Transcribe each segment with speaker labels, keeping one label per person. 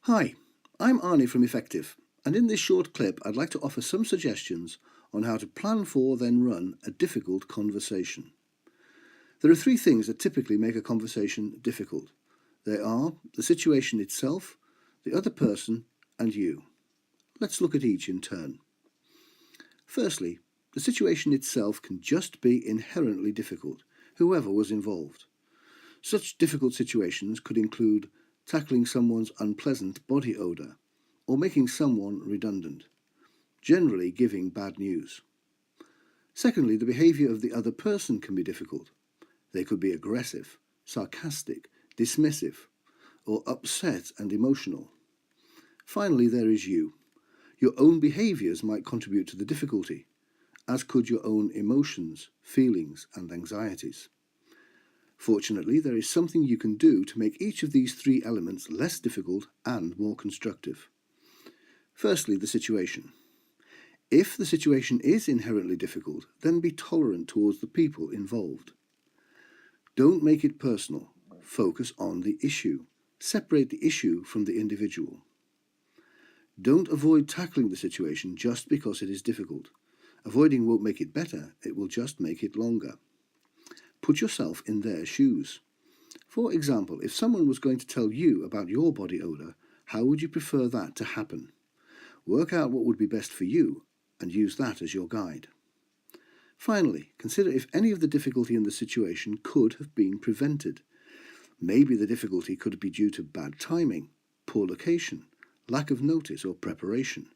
Speaker 1: Hi, I'm Arnie from Effective, and in this short clip I'd like to offer some suggestions on how to plan for then run a difficult conversation. There are three things that typically make a conversation difficult. They are the situation itself, the other person, and you. Let's look at each in turn. Firstly, the situation itself can just be inherently difficult, whoever was involved. Such difficult situations could include tackling someone's unpleasant body odour, or making someone redundant, generally giving bad news. Secondly, the behaviour of the other person can be difficult. They could be aggressive, sarcastic, dismissive, or upset and emotional. Finally, there is you. Your own behaviours might contribute to the difficulty, as could your own emotions, feelings, and anxieties. Fortunately, there is something you can do to make each of these three elements less difficult and more constructive. Firstly, the situation. If the situation is inherently difficult, then be tolerant towards the people involved. Don't make it personal. Focus on the issue. Separate the issue from the individual. Don't avoid tackling the situation just because it is difficult. Avoiding won't make it better, it will just make it longer. Put yourself in their shoes. For example, if someone was going to tell you about your body odour, how would you prefer that to happen? Work out what would be best for you and use that as your guide. Finally, consider if any of the difficulty in the situation could have been prevented. Maybe the difficulty could be due to bad timing, poor location, lack of notice or preparation,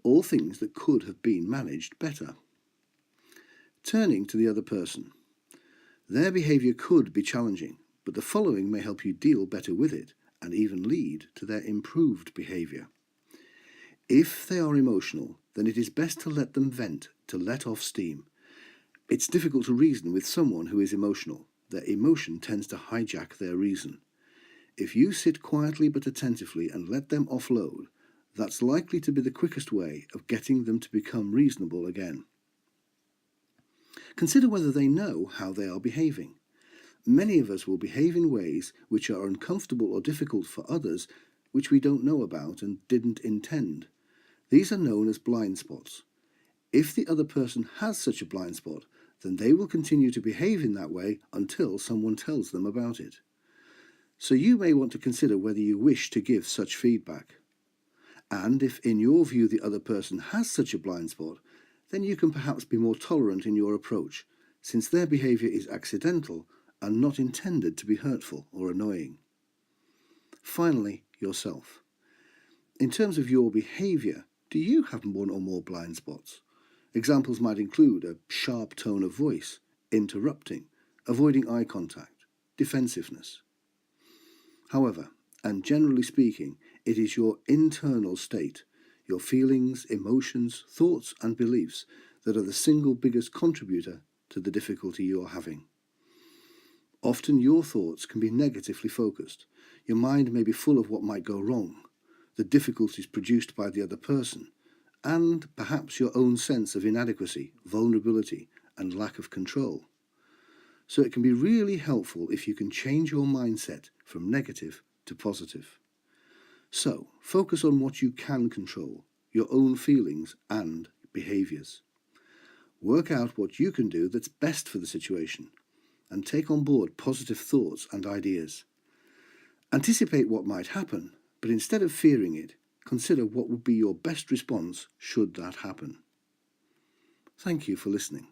Speaker 1: all things that could have been managed better. Turning to the other person. Their behaviour could be challenging, but the following may help you deal better with it and even lead to their improved behaviour. If they are emotional, then it is best to let them vent, to let off steam. It's difficult to reason with someone who is emotional. Their emotion tends to hijack their reason. If you sit quietly but attentively and let them offload, that's likely to be the quickest way of getting them to become reasonable again. Consider whether they know how they are behaving. Many of us will behave in ways which are uncomfortable or difficult for others, which we don't know about and didn't intend. These are known as blind spots. If the other person has such a blind spot, then they will continue to behave in that way until someone tells them about it. So you may want to consider whether you wish to give such feedback. And if in your view the other person has such a blind spot, then you can perhaps be more tolerant in your approach, since their behaviour is accidental and not intended to be hurtful or annoying. Finally, yourself. In terms of your behaviour, do you have one or more blind spots? Examples might include a sharp tone of voice, interrupting, avoiding eye contact, defensiveness. However, and generally speaking, it is your internal state, your feelings, emotions, thoughts and beliefs that are the single biggest contributor to the difficulty you are having. Often your thoughts can be negatively focused. Your mind may be full of what might go wrong, the difficulties produced by the other person, and perhaps your own sense of inadequacy, vulnerability, and lack of control. So it can be really helpful if you can change your mindset from negative to positive. So, focus on what you can control, your own feelings and behaviours. Work out what you can do that's best for the situation, and take on board positive thoughts and ideas. Anticipate what might happen, but instead of fearing it, consider what would be your best response should that happen. Thank you for listening.